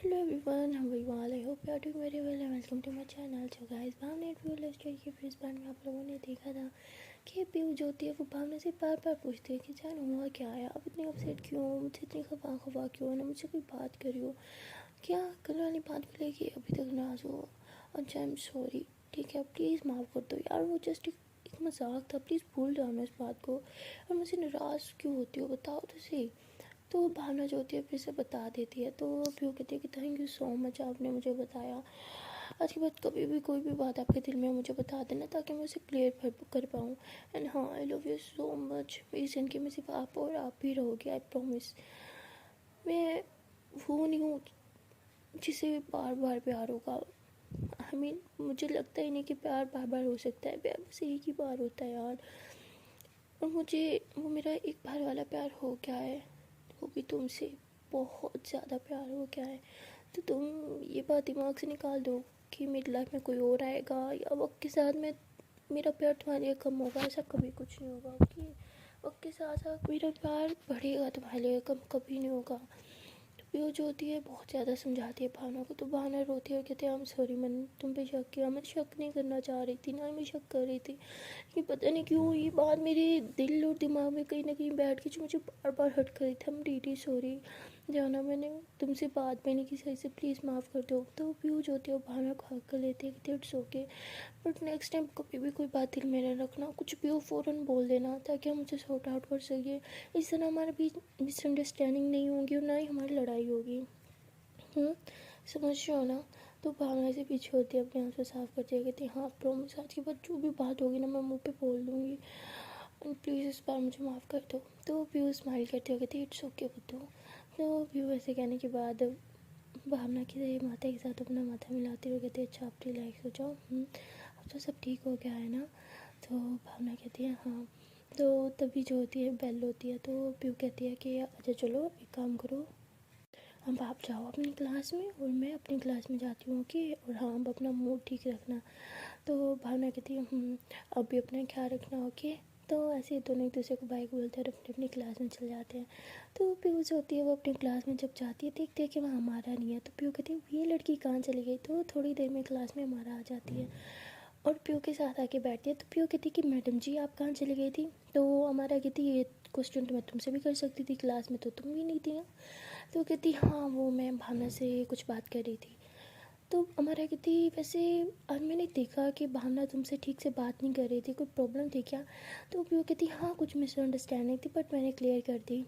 Hello everyone, how are you all? I hope you are doing very well and welcome to my channel. So guys, Bhavna interview story के फिर इस बार में आप लोगों ने देखा था कि पीयू जो होती है वो भावना से बार बार पूछती है कि जान हुआ क्या है, आप इतनी अपसेट क्यों हो, मुझसे इतनी खफा खफा क्यों हो, ना मुझसे कोई बात करी हो क्या, कल वाली बात को लेके अभी तक नाराज़ हो। अच्छा आई एम सॉरी, ठीक है प्लीज़ माफ़ कर दो यार, वो जस्ट एक मजाक था, प्लीज़ भूल जाओ ना इस बात को। और मुझसे नाराज़ क्यों होती हो बताओ तो सही। तो भावना जो होती है फिर से बता देती है, तो फिर वो कहती है कि थैंक यू सो मच, आपने मुझे बताया। आज के बाद कभी भी कोई भी बात आपके दिल में मुझे बता देना ताकि मैं उसे क्लियर कर पाऊँ। एंड हाँ, I love you so much. मेरी ज़िंदगी में सिर्फ आप और आप ही रहोगे, आई प्रॉमिस। मैं वो नहीं हूँ जिसे बार बार प्यार होगा। आई मीन मुझे लगता ही नहीं कि प्यार बार बार हो सकता है, प्यार बस एक ही बार होता है यार। और मुझे वो मेरा एक बार वाला प्यार हो क्या है, वो भी तुमसे बहुत ज़्यादा प्यार हो क्या है। तो तुम ये बात दिमाग से निकाल दो कि मेरी लाइफ में कोई और आएगा या वक्त के साथ में मेरा प्यार तुम्हारे लिए कम होगा, ऐसा कभी कुछ नहीं होगा। ओके, वक्त के साथ साथ मेरा प्यार बढ़ेगा, तुम्हारे लिए कम कभी नहीं होगा। वो जो होती है बहुत ज़्यादा समझाती है भावना को, तो भावना रोती है और कहती है आई एम सॉरी, मैंने तुम पे शक किया, मैं शक नहीं करना चाह रही थी, ना मैं शक कर रही थी। ये पता नहीं क्यों ये बात मेरे दिल और दिमाग में कहीं ना कहीं बैठ के जो मुझे बार बार हट कर रही थी। हम रियली सॉरी जाना, मैंने तुमसे बात भी नहीं की सही से, प्लीज़ माफ़ कर दो। तो व्यूज होती है वो भावना को हक कर लेती है कि it's okay, but next time कभी भी कोई बात दिल में न रखना, कुछ भी हो फ़ौरन बोल देना ताकि हम उसे सॉर्ट आउट कर सके। इस तरह हमारे बीच मिसअंडरस्टैंडिंग नहीं होगी और ना ही हमारी लड़ाई होगी। समझ रहे हो ना। तो भावना से पीछे होती है, अपने आंसू साफ करती है, कहती है हाँ प्रॉमिस, आज के बाद जो भी बात होगी ना मैं मुंह पे बोल दूँगी, एंड प्लीज़ इस बार मुझे माफ़ कर दो। तो व्यू स्माइल करती हो, कहती है इट्स ओके बुद्धू। तो व्यू ऐसे कहने के बाद भावना के माता के साथ अपना माथा मिलाती हुई कहती है अच्छा आप रिलैक्स हो जाओ, अब तो सब ठीक हो गया है ना। तो भावना कहती है हाँ। तो तभी जो होती है बेल होती है, तो व्यू कहती है कि अच्छा चलो एक काम करो, अब आप जाओ अपनी क्लास में और मैं अपनी क्लास में जाती हूँ कि, और हाँ अब अपना मूड ठीक रखना। तो भावना कहती है अब भी अपना ख्याल रखना ओके। तो ऐसे ही दोनों एक दूसरे को बाइक बोलते हैं और अपनी अपनी क्लास में चले जाते हैं। तो पीयू जो होती है वो अपनी क्लास में जब जाती है देखती है कि वहाँ हमारा नहीं है, तो पीयू कहती है ये लड़की कहाँ चली गई। तो थोड़ी देर में क्लास में हमारा आ जाती है और पीयू के साथ आके बैठती है। तो पीयू कहती कि मैडम जी आप कहाँ चली गई थी। तो हमारा कहती ये क्वेश्चन तो मैं तुमसे भी कर सकती थी, क्लास में तो तुम भी नहीं थी ना। तो कहती हाँ वो मैं भावना से कुछ बात कर रही थी। तो हमारा कहती वैसे आज मैंने देखा कि भावना तुमसे ठीक से बात नहीं कर रही थी, कोई प्रॉब्लम थी क्या। तो वो कहती हाँ कुछ मिसअंडरस्टैंडिंग थी बट मैंने क्लियर कर दी।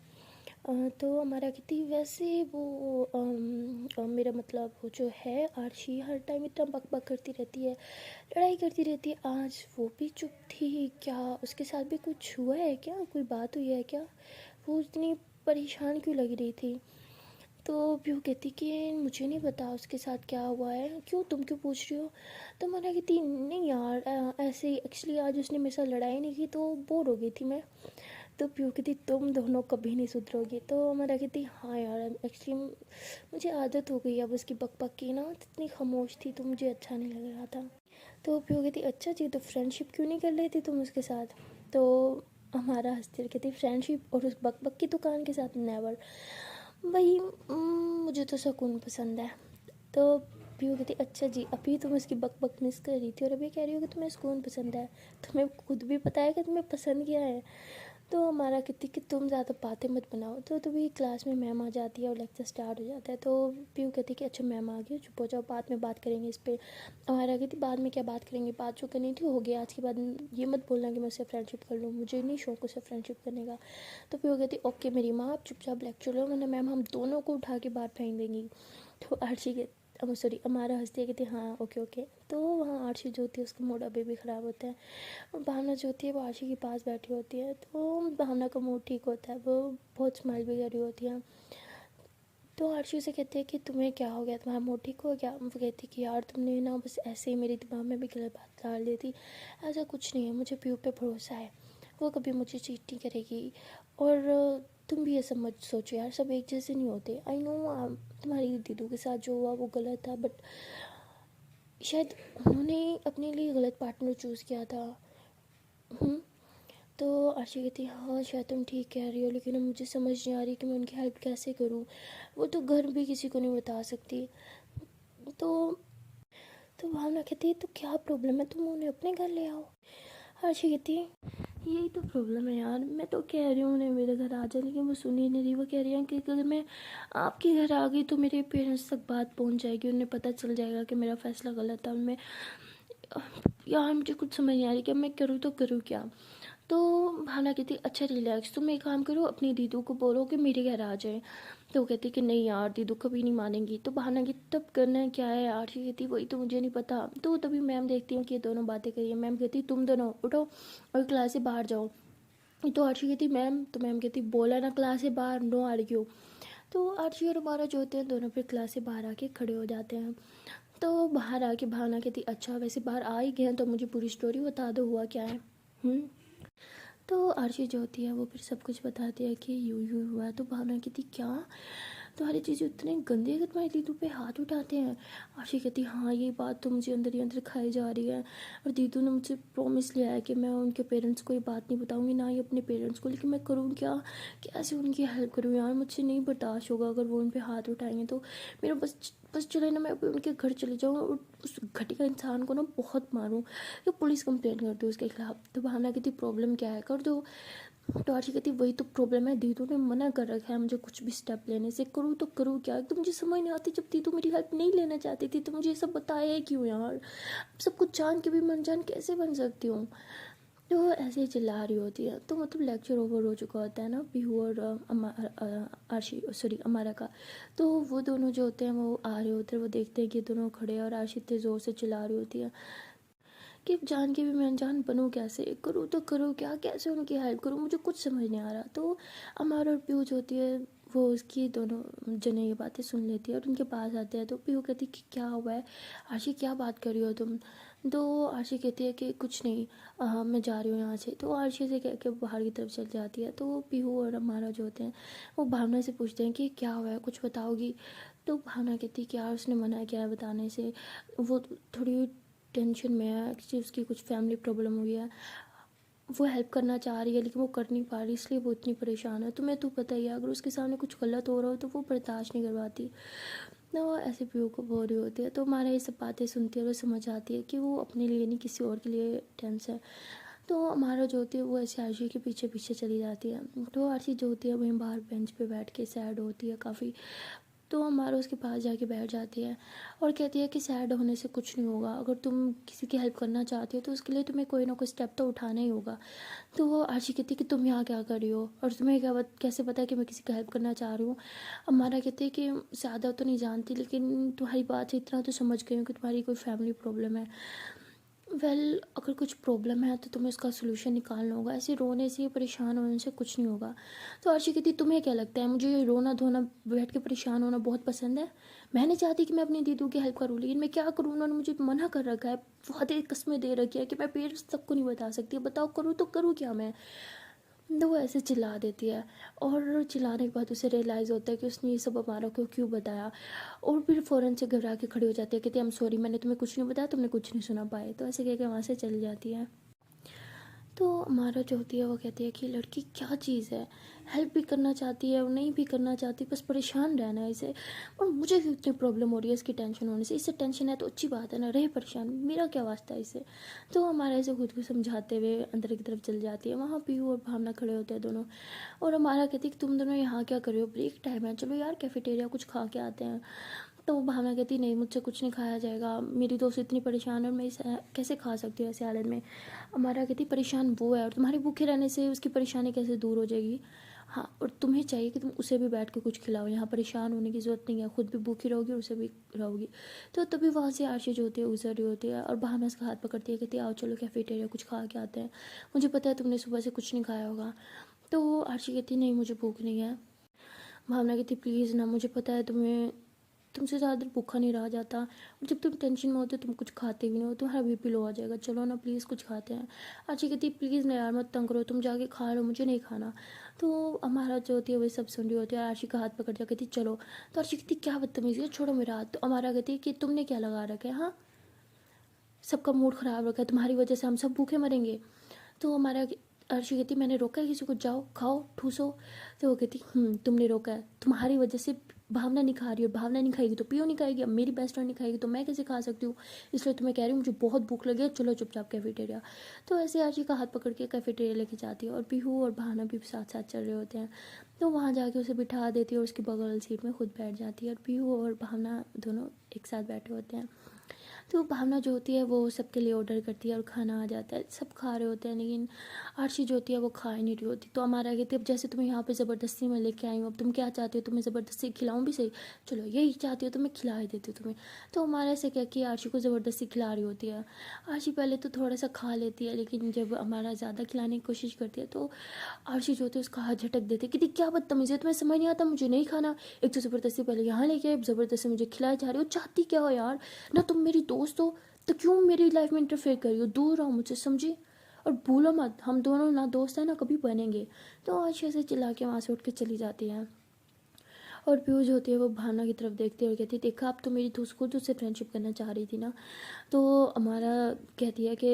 तो हमारा कहती वैसे वो मेरा मतलब वो जो है आरशी हर टाइम इतना बक बक करती रहती है, लड़ाई करती रहती है, आज वो भी चुप थी क्या, उसके साथ भी कुछ हुआ है क्या, कोई बात हुई है क्या, वो इतनी परेशान क्यों लग रही थी। तो पीहू कहती कि मुझे नहीं पता उसके साथ क्या हुआ है, क्यों तुम क्यों पूछ रही हो। तो मैंने कहती नहीं यार ऐसे ही एक्चुअली आज उसने मेरे साथ लड़ाई नहीं की तो बोर हो गई थी मैं। तो पीहू कहती तुम दोनों कभी नहीं सुधरोगी। तो मैंने कहती हाँ यार एक्चुअली मुझे आदत हो गई अब उसकी बक बक की ना, इतनी खामोश थी तो मुझे अच्छा नहीं लग रहा था। तो पीहू कहती अच्छा जी तो फ्रेंडशिप क्यों नहीं कर लेती तुम उसके साथ। तो हमारा हंसती कहती फ्रेंडशिप और उस बक बक की दुकान के साथ नेवर, वही मुझे तो सुकून पसंद है। तो पीयू कहती अच्छा जी अभी तुम उसकी बक बक मिस कर रही थी और अभी कह रही हो कि तुम्हें सुकून पसंद है, तुम्हें खुद भी पता है कि तुम्हें पसंद क्या है। तो हमारा कहती कि तुम ज़्यादा बातें मत बनाओ। तो तभी क्लास में मैम आ जाती है और लेक्चर स्टार्ट हो जाता है। तो पीयू कहती कि अच्छा मैम आ गई, चुप हो जाओ, बाद में बात करेंगे इस पर। हमारा कहती बाद में क्या बात करेंगे, बात जो करनी थी हो गया, आज के बाद ये मत बोलना कि मैं उससे फ्रेंडशिप कर लूँ, मुझे नहीं शौक उससे फ्रेंडशिप करने का। तो पीयू कहती ओके मेरी माँ आप चुपचाप लेक्चर लो वरना मैम हम दोनों को उठा के बाहर फेंक देंगी। तो आरशी के सॉरी हमारा हंसती है कहती हाँ ओके ओके। तो वहाँ आरशी जो होती है उसका मूड अभी भी ख़राब होता है और भावना जो होती है वो आरशी के पास बैठी होती है। तो भावना का मूड ठीक होता है, वो बहुत स्माइल भी कर रही होती है। तो आरशी से कहती है कि तुम्हें क्या हो गया, तुम्हारा मूड ठीक हो गया। वो कहती है कि यार तुमने ना बस ऐसे ही मेरे दिमाग में भी गलत बात डाल दी थी, ऐसा कुछ नहीं है, मुझे पीयू पे भरोसा है, वो कभी मुझे चीट नहीं करेगी। और तुम भी ये सब मत सोचो यार, सब एक जैसे नहीं होते। आई नो तुम्हारी दीदू के साथ जो हुआ वो गलत था, बट शायद उन्होंने अपने लिए गलत पार्टनर चूज़ किया था। तो आरशी कहती हाँ शायद तुम ठीक कह रही हो, लेकिन अब मुझे समझ नहीं आ रही कि मैं उनकी हेल्प कैसे करूँ। वो तो घर भी किसी को नहीं बता सकती। तो भावना कहती है तो क्या प्रॉब्लम है, तुम उन्हें अपने घर ले आओ। आरशी कहती है यही तो प्रॉब्लम है यार, मैं तो कह रही हूँ उन्हें मेरे घर आ जाए, लेकिन वो सुन ही नहीं रही। वो कह रही है कि अगर मैं आपके घर आ गई तो मेरे पेरेंट्स तक बात पहुँच जाएगी, उन्हें पता चल जाएगा कि मेरा फ़ैसला गलत था। मैं यार मुझे कुछ समझ नहीं आ रही कि अब मैं करूँ तो करूँ क्या। तो भावना कहती अच्छा रिलैक्स, तुम एक काम करो, अपनी दीदू को बोलो कि मेरे घर आ जाए। तो वो कहती कि नहीं यार दीदू कभी नहीं मानेंगी। तो भावना की तब करना है क्या है यार, ये कहती वही तो मुझे नहीं पता। तो तभी मैम देखती हूँ कि ये दोनों बातें करी है। मैम कहती तुम दोनों उठो और क्लास से बाहर जाओ। तो आरशी कहती मैम, तो मैम कहती बोला ना क्लास से बाहर, नो आर्ग्यू। तो आरशी और हमारा जो होते हैं दोनों फिर क्लास से बाहर आके खड़े हो जाते हैं। तो बाहर आके भावना कहती अच्छा वैसे बाहर आ ही गए हैं तो मुझे पूरी स्टोरी बता दो, हुआ क्या है। तो आरशी जो होती है वो फिर सब कुछ बताती है कि यूँ हुआ। तो भावना कहती क्या तुम्हारी चीज़ें इतने गंदे कि तुम्हारी दीदू पे हाथ उठाते हैं। आरशी कहती हाँ ये बात तो मुझे अंदर ही अंदर खाई जा रही है, और दीदू ने मुझसे प्रॉमिस लिया है कि मैं उनके पेरेंट्स को ये बात नहीं बताऊंगी, ना ही अपने पेरेंट्स को। लेकिन मैं करूँ क्या, कैसे उनकी हेल्प करूँ यार, मुझसे नहीं बर्दाश्त होगा अगर वो उन पर हाथ उठाएंगे। तो मेरा बस बस चले ना, मैं अभी उनके घर चले जाऊँ और उस घटिया इंसान को ना बहुत मारूँ या पुलिस कंप्लेंट कर दूँ उसके खिलाफ। तो भावना कहती प्रॉब्लम क्या है, कर दो। तो आरशी कहती वही तो प्रॉब्लम है, दीदू ने मना कर रखा है मुझे कुछ भी स्टेप लेने से, करूँ तो करूँ क्या। तो मुझे समझ नहीं आती, जब दीदू मेरी हेल्प नहीं लेना चाहती थी तो मुझे ये सब बताया है क्यों यार, सब कुछ जान के भी मन जान कैसे बन सकती हूँ। तो ऐसे ही चिल्ला रही होती है। तो मतलब लेक्चर ओवर हो चुका होता है ना पीहू और आरशी सॉरी अमारा का। तो वो दोनों जो होते हैं वो आ रहे होते हैं, वो देखते हैं कि दोनों खड़े हैं और आरशी इतने ज़ोर से चिल्ला रही होती है कि जान के भी मैं अनजान बनूँ कैसे, करूँ तो करूँ क्या, कैसे उनकी हेल्प करूँ, मुझे कुछ समझ नहीं आ रहा। तो अमार और पीहू जो होती है वो उसकी दोनों जने ये बातें सुन लेती है और उनके पास आते हैं। तो पीहू कहती कि क्या हुआ है आशी, क्या बात कर रही हो तुम। तो आशी कहती है कि कुछ नहीं, मैं जा रही हूँ यहाँ से। तो आशी से कह के बाहर की तरफ चल जाती है। तो पीहू और अमारा जो होते हैं वो भावना से पूछते हैं कि क्या हुआ है, कुछ बताओगी। तो भावना कहती है कि यार उसने मना किया है बताने से, वो थोड़ी टेंशन में है कि उसकी कुछ फैमिली प्रॉब्लम हुई है, वो हेल्प करना चाह रही है लेकिन वो कर नहीं पा रही, इसलिए वो इतनी परेशान है। तुम्हें तो पता ही है अगर उसके सामने कुछ गलत हो रहा हो तो वो बर्दाश्त नहीं करवाती। तो ऐसे पीओ को बोल रही होती है। तो हमारा ये सब बातें सुनती है और समझ आती है कि वो अपने लिए नहीं किसी और के लिए टेंस है। तो हमारा जो होती है वो ऐसे आरशी के पीछे पीछे चली जाती है। तो आरशी जो होती है वहीं बाहर बेंच पे बैठ के सैड होती है काफ़ी। तो हमारा उसके पास जाके बैठ जाती है और कहती है कि सैड होने से कुछ नहीं होगा, अगर तुम किसी की हेल्प करना चाहती हो तो उसके लिए तुम्हें कोई ना कोई स्टेप तो उठाना ही होगा। तो वो आरशी कहती है कि तुम यहाँ क्या कर रही हो और तुम्हें कैसे पता है कि मैं किसी का हेल्प करना चाह रही हूँ। हमारा कहते हैं कि ज़्यादा तो नहीं जानती लेकिन तुम्हारी बात से इतना तो समझ गई हूँ कि तुम्हारी कोई फैमिली प्रॉब्लम है। अगर कुछ प्रॉब्लम है तो तुम्हें उसका सोल्यूशन निकालना होगा, ऐसे रोने से परेशान होने से कुछ नहीं होगा। तो अर्शी कहती तुम्हें क्या लगता है मुझे ये रोना धोना बैठ के परेशान होना बहुत पसंद है। मैं नहीं चाहती कि मैं अपनी दीदू की हेल्प करूँ, लेकिन मैं क्या करूँ, उन्होंने मुझे मना कर रखा है, वादे कस्में दे रखी है कि मैं पेरेंट्स तक को नहीं बता सकती, बताओ करूँ तो करूँ क्या मैं। तो वो ऐसे चिल्ला देती है और चिल्लाने के बाद उसे रियलाइज़ होता है कि उसने ये सब हमारा को क्यों बताया। और फिर फ़ौरन से घबरा के खड़ी हो जाती है, कहती है आई एम सॉरी, मैंने तुम्हें कुछ नहीं बताया, तुमने कुछ नहीं सुना पाए। तो ऐसे कह के वहाँ से चली जाती है। तो हमारा जो होती है वो कहती है कि लड़की क्या चीज़ है, हेल्प भी करना चाहती है और नहीं भी करना चाहती, बस परेशान रहना है इसे। और मुझे क्यों इतनी प्रॉब्लम हो रही है इसकी टेंशन होने से, इससे टेंशन है तो अच्छी बात है ना, रहे परेशान, मेरा क्या वास्ता है इससे। तो हमारा ऐसे खुद को समझाते हुए अंदर की तरफ चल जाती है। वहाँ पीहू और भावना खड़े होते हैं दोनों, और हमारा कहती है कि तुम दोनों यहाँ क्या कर रहे हो, ब्रेक टाइम है, चलो यार कैफेटेरिया कुछ खा के आते हैं। तो भावना कहती नहीं मुझसे कुछ नहीं खाया जाएगा, मेरी दोस्त इतनी परेशान है और मैं इसे कैसे खा सकती हूँ ऐसे हालत में। हमारा कहती परेशान वो है और तुम्हारे भूखे रहने से उसकी परेशानी कैसे दूर हो जाएगी। हाँ, और तुम्हें चाहिए कि तुम उसे भी बैठ के कुछ खिलाओ, यहाँ परेशान होने की ज़रूरत नहीं है, खुद भी भूखी रहोगी और उसे भी रहोगी। तो तभी वहाँ से आरशी जो होती है उजर रही होती है और भावना उसका हाथ पकड़ती है, कहती है आओ चलो कैफेटेरिया कुछ खा के आते हैं, मुझे पता है तुमने सुबह से कुछ नहीं खाया होगा। तो आरशी कहती नहीं मुझे भूख नहीं है। भावना कहती प्लीज़ ना, मुझे पता है तुम्हें तुमसे ज़्यादा देर भूखा नहीं रहा जाता, और जब तुम टेंशन में होते हो तुम कुछ खाते भी नहीं हो, तुम्हारा बीपी लो आ जाएगा, चलो ना प्लीज़ कुछ खाते हैं। आची कहती प्लीज़ ना यार मत तंग करो, तुम जाके खा लो, मुझे नहीं खाना। तो हमारा जो होती है वही सब सुन रही होती है, आशी का हाथ पकड़ जा कहती चलो। तो आशी कहती क्या बदतमीज़ी है, छोड़ो मेरा हाथ। तो हमारा कहती है कि तुमने क्या लगा रखा है, हाँ सबका मूड ख़राब रखा है, तुम्हारी वजह से हम सब भूखे मरेंगे। तो हमारा अर्शी कहती मैंने रोका है किसी को, जाओ खाओ ठूसो। तो वो कहती तुमने रोका है, तुम्हारी वजह से भावना नहीं खा रही, और भावना नहीं खाएगी तो पियो नहीं खाएगी, अब मेरी बेस्ट फ्रेंड नहीं खाएगी तो मैं कैसे खा सकती हूँ, इसलिए तुम्हें कह रही हूँ मुझे बहुत भूख लगी है, चलो चुपचाप कैफेटेरिया। तो ऐसे अर्शी का हाथ पकड़ के कैफेटेरिया लेके जाती है, और पीहू और भावना भी साथ साथ चल रहे होते हैं। तो वहाँ जाके उसे बिठा देती है और उसकी बगल सीट में खुद बैठ जाती है, और पीहू और भावना दोनों एक साथ बैठे होते हैं। तो भावना जो होती है वो सबके लिए ऑर्डर करती है और खाना आ जाता है, सब खा रहे होते हैं, लेकिन आरशी जो होती है वो खा ही नहीं रही होती। तो हमारा कहती है अब जैसे तुम्हें यहाँ पे ज़बरदस्ती में लेके आई हूँ, अब तुम क्या चाहती हो, तुम्हें ज़बरदस्ती खिलाऊँ भी सही, चलो यही चाहती हो तो मैं खिला ही देती हूँ तुम्हें। तो हमारा ऐसे क्या कि आरशी को ज़बरदस्ती खिला रही होती है। आरशी पहले तो थोड़ा सा खा लेती है, लेकिन जब हमारा ज़्यादा खिलाने की कोशिश करती है तो आरशी जो होती है उसका हाथ झटक देती है, कहती क्या बदतमीज़ी है, तुम्हें समझ नहीं आता, मुझे नहीं खाना, एक तो ज़बरदस्ती पहले यहाँ लेके आए, ज़बरदस्ती मुझे खिलाए जा रही हो, चाहती क्या हो यार, ना तुम मेरी दोस्त हो तो क्यों मेरी लाइफ में इंटरफेयर करी हो, दूर रहो मुझसे, समझी, और भूलो मत हम दोनों ना दोस्त हैं ना कभी बनेंगे। तो आयशा से चिल्ला के वहाँ से उठ के चली जाती है, और पीयूष होती है वो भावना की तरफ देखती है और कहती है देखा अब तो मेरी दोस्त खुद उससे फ्रेंडशिप करना चाह रही थी ना। तो हमारा कहती है कि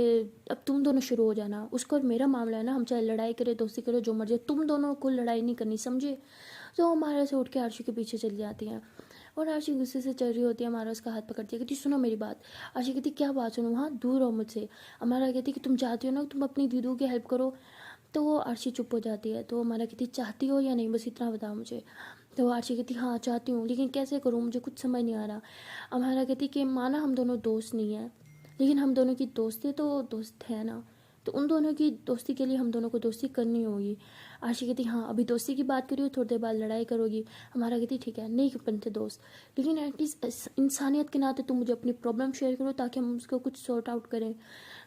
अब तुम दोनों शुरू हो जाना, उसको और मेरा मामला है ना, हम चाहे लड़ाई करें दोस्ती करें जो मर्जी, तुम दोनों को लड़ाई नहीं करनी, समझे। तो हमारा से उठ के आरशी के पीछे चली जाती हैं, और आरशी गुस्से से चल रही होती है, हमारा उसका हाथ पकड़ती है, कहती सुनो मेरी बात। आरशी कहती क्या बात सुनो, हाँ दूर रहो मुझसे। हमारा कहती कि तुम चाहती हो ना तुम अपनी दीदू की हेल्प करो। तो वो आरशी चुप हो जाती है, तो हमारा कहती चाहती हो या नहीं बस इतना बताओ मुझे। तो आरशी कहती हाँ चाहती हूँ, लेकिन कैसे करूँ मुझे कुछ समझ नहीं आ रहा। हमारा कहती कि माना हम दोनों दोस्त नहीं हैं, लेकिन हम दोनों की दोस्ती तो दोस्त है ना, तो उन दोनों की दोस्ती के लिए हम दोनों को दोस्ती करनी होगी। आरशी कहती हाँ अभी दोस्ती की बात करी हो, थोड़ी देर बाद लड़ाई करोगी। हमारा कहती ठीक है नहीं बनते दोस्त, लेकिन एटलीस्ट इंसानियत के नाते तुम मुझे अपनी प्रॉब्लम शेयर करो ताकि हम उसको कुछ सॉर्ट आउट करें।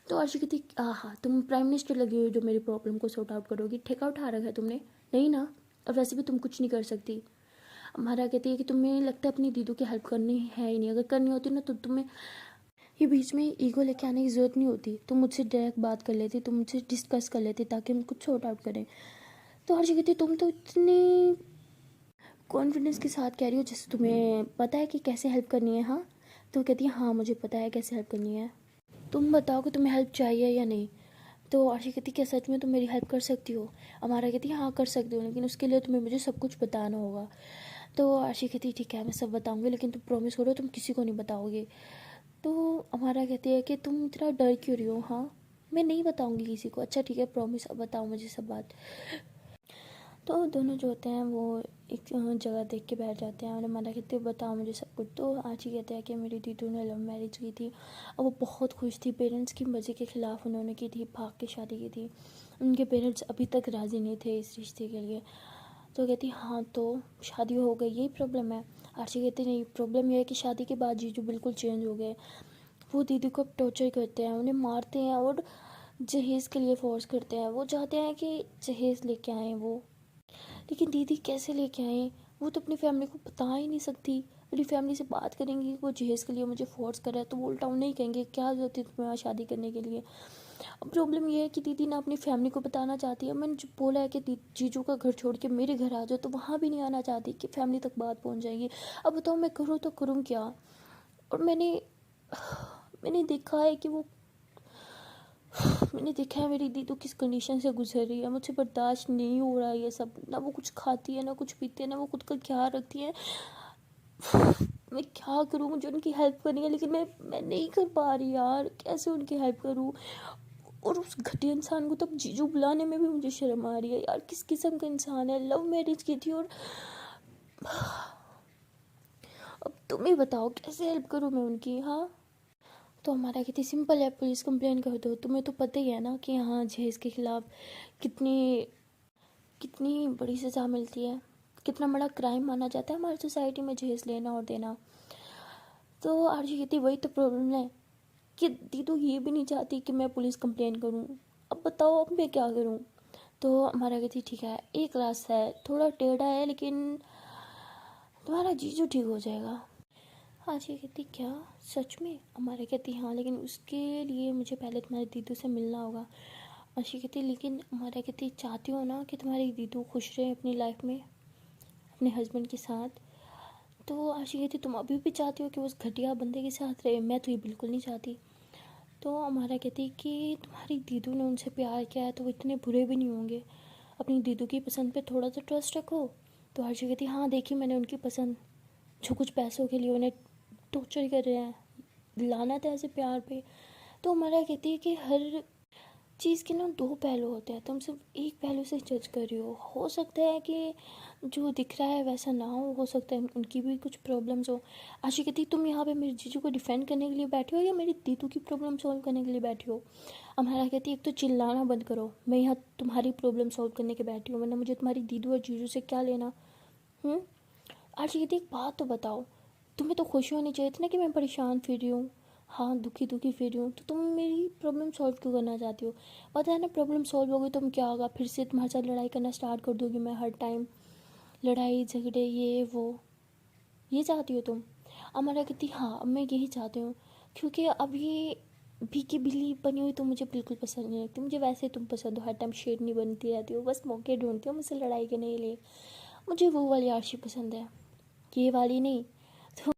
तो आरशी कहती हाँ तुम प्राइम मिनिस्टर लगी हुई हो जो मेरी प्रॉब्लम को सॉर्ट आउट करोगी, ठेका उठा रखा है तुमने, नहीं ना, और वैसे भी तुम कुछ नहीं कर सकती। हमारा कहती है कि तुम्हें लगता है अपनी दीदू की हेल्प करनी है ही नहीं, अगर करनी होती ना तो तुम्हें ये बीच में ईगो लेके आने की ज़रूरत नहीं होती, तुम मुझसे डायरेक्ट बात कर लेती, तुम मुझसे डिस्कस कर लेती ताकि हम कुछ सॉर्ट आउट करें। तो हर्षी कहती तुम तो इतनी कॉन्फिडेंस के साथ कह रही हो जैसे तुम्हें पता है कि कैसे हेल्प करनी है। हाँ तो कहती है हाँ मुझे पता है कैसे हेल्प करनी है, तुम बताओ कि तुम्हें हेल्प चाहिए या नहीं। तो आरशी कहती क्या सच में तुम मेरी हेल्प कर सकती हो। हमारा कहती है हाँ कर सकती हो, लेकिन उसके लिए तुम्हें मुझे सब कुछ बताना होगा। तो आरशी कहती ठीक है मैं सब बताऊँगी, लेकिन तुम प्रॉमिस करो तुम किसी को नहीं बताओगे। तो हमारा कहती है कि तुम इतना डर क्यों रही हो, हाँ मैं नहीं बताऊँगी किसी को। अच्छा ठीक है प्रॉमिस, अब बताओ मुझे सब बात। तो दोनों जो होते हैं वो एक जगह देख के बैठ जाते हैं, और हमारा कहते हैं बताओ मुझे सब कुछ। तो आज ही कहते हैं कि मेरी दीदू ने लव मैरिज की थी, और वो बहुत खुश थी, पेरेंट्स की मर्ज़ी के ख़िलाफ़ उन्होंने की थी, भाग के शादी की थी, उनके पेरेंट्स अभी तक राज़ी नहीं थे इस रिश्ते के लिए। तो कहती हाँ तो शादी हो गई यही प्रॉब्लम है। आरशी कहती नहीं प्रॉब्लम यह है कि शादी के बाद जीजू बिल्कुल चेंज हो गए, वो दीदी को अब टॉर्चर करते हैं, उन्हें मारते हैं और जहेज़ के लिए फोर्स करते हैं, वो चाहते हैं कि जहेज़ लेके आएँ वो, लेकिन दीदी कैसे लेके आए, वो तो अपनी फैमिली को बता ही नहीं सकती। मेरी फैमिली से बात करेंगी वो जहेज़ के लिए मुझे फोर्स कर रहा है तो वो उल्टा उन्हें ही कहेंगे क्या जरूरत है तुम्हें शादी करने के लिए। अब प्रॉब्लम ये है कि दीदी ना अपनी फैमिली को बताना चाहती है, मैंने जो बोला है कि जीजू का घर छोड़ के मेरे घर आ जाओ तो वहाँ भी नहीं आना चाहती कि फैमिली तक बात पहुँच जाएगी। अब बताओ मैं करूँ तो करूँ क्या। और मैंने देखा है कि वो मैंने देखा है मेरी दीदू किस कंडीशन से गुजर रही है, मुझे बर्दाश्त नहीं हो रहा है ये सब, ना वो कुछ खाती है ना कुछ पीती है ना वो खुद का ख्याल रखती है। मैं क्या करूँ, मुझे उनकी हेल्प करनी है लेकिन मैं नहीं कर पा रही यार, कैसे उनकी हेल्प करूँ। और उस घटिया इंसान को तब जीजू बुलाने में भी मुझे शर्म आ रही है यार, किस किस्म का इंसान है, लव मैरिज की थी। और अब तुम ही बताओ कैसे हेल्प करूँ मैं उनकी। हाँ तो हमारा कहती सिंपल है पुलिस कंप्लेन कर दो, तुम्हें तो पता ही है ना कि हाँ जहेज़ के ख़िलाफ़ कितनी कितनी बड़ी सज़ा मिलती है, कितना बड़ा क्राइम माना जाता है हमारी सोसाइटी में जहेज़ लेना और देना। तो आरजी कहती वही तो प्रॉब्लम है कि दीदू ये भी नहीं चाहती कि मैं पुलिस कंप्लेन करूँ, अब बताओ अब मैं क्या करूँ। तो हमारा कहती ठीक है एक रास्ता है, थोड़ा टेढ़ा है लेकिन तुम्हारा जीजू ठीक हो जाएगा। आरजी कहती क्या सच में। हमारा कहती हाँ लेकिन उसके लिए मुझे पहले तुम्हारे दीदू से मिलना होगा। आशी कहती लेकिन हमारा कहती चाहती हो ना कि तुम्हारी दीदू खुश रहे अपनी लाइफ में अपने हस्बैंड के साथ। तो आशी कहती तुम अभी भी चाहती हो कि उस घटिया बंदे के साथ रहे, मैं तो ये बिल्कुल नहीं चाहती। तो हमारा कहती है कि तुम्हारी दीदू ने उनसे प्यार किया है तो वो इतने बुरे भी नहीं होंगे, अपनी दीदू की पसंद पे थोड़ा तो ट्रस्ट रखो। तो हर्षी कहती है हाँ देखी मैंने उनकी पसंद, जो कुछ पैसों के लिए उन्हें टॉर्चर कर रहे हैं, लानत है ऐसे प्यार पे। तो हमारा कहती है कि हर चीज़ के ना दो पहलू होते हैं, तुम सिर्फ एक पहलू से जज कर रही हो सकता है कि जो दिख रहा है वैसा ना हो सकता है उनकी भी कुछ प्रॉब्लम्स हो। आशी कहती तुम यहाँ पे मेरे जीजू को डिफेंड करने के लिए बैठी हो या मेरी दीदू की प्रॉब्लम सॉल्व करने के लिए बैठी हो। हमारा कहती एक तो चिल्लाना बंद करो, मैं यहाँ तुम्हारी प्रॉब्लम सॉल्व करने के बैठी हूँ, वरना मुझे तुम्हारी दीदू और जीजू से क्या लेना। आशी कहती एक बात तो बताओ, तुम्हें तो खुशी होनी चाहिए थी ना कि मैं परेशान फिर रही हूँ, हाँ दुखी दुखी फिर रही हूँ, तो तुम मेरी प्रॉब्लम सॉल्व क्यों करना चाहती हो। पता है ना प्रॉब्लम सॉल्व हो गई तो क्या होगा, फिर से तुम्हारे साथ लड़ाई करना स्टार्ट कर दूँगी मैं, हर टाइम लड़ाई झगड़े ये वो, ये चाहती हो तुम। हमारा कहती हाँ अब मैं यही चाहती हूँ, क्योंकि अब ये भीगी बिल्ली बनी हुई तो मुझे बिल्कुल पसंद नहीं लगती। मुझे वैसे तुम पसंद हो, हर टाइम शेरनी बनती रहती हो, बस मौके ढूंढती हो मुझसे लड़ाई करने के लिए। मुझे वो वाली आशी पसंद है, ये वाली नहीं। तो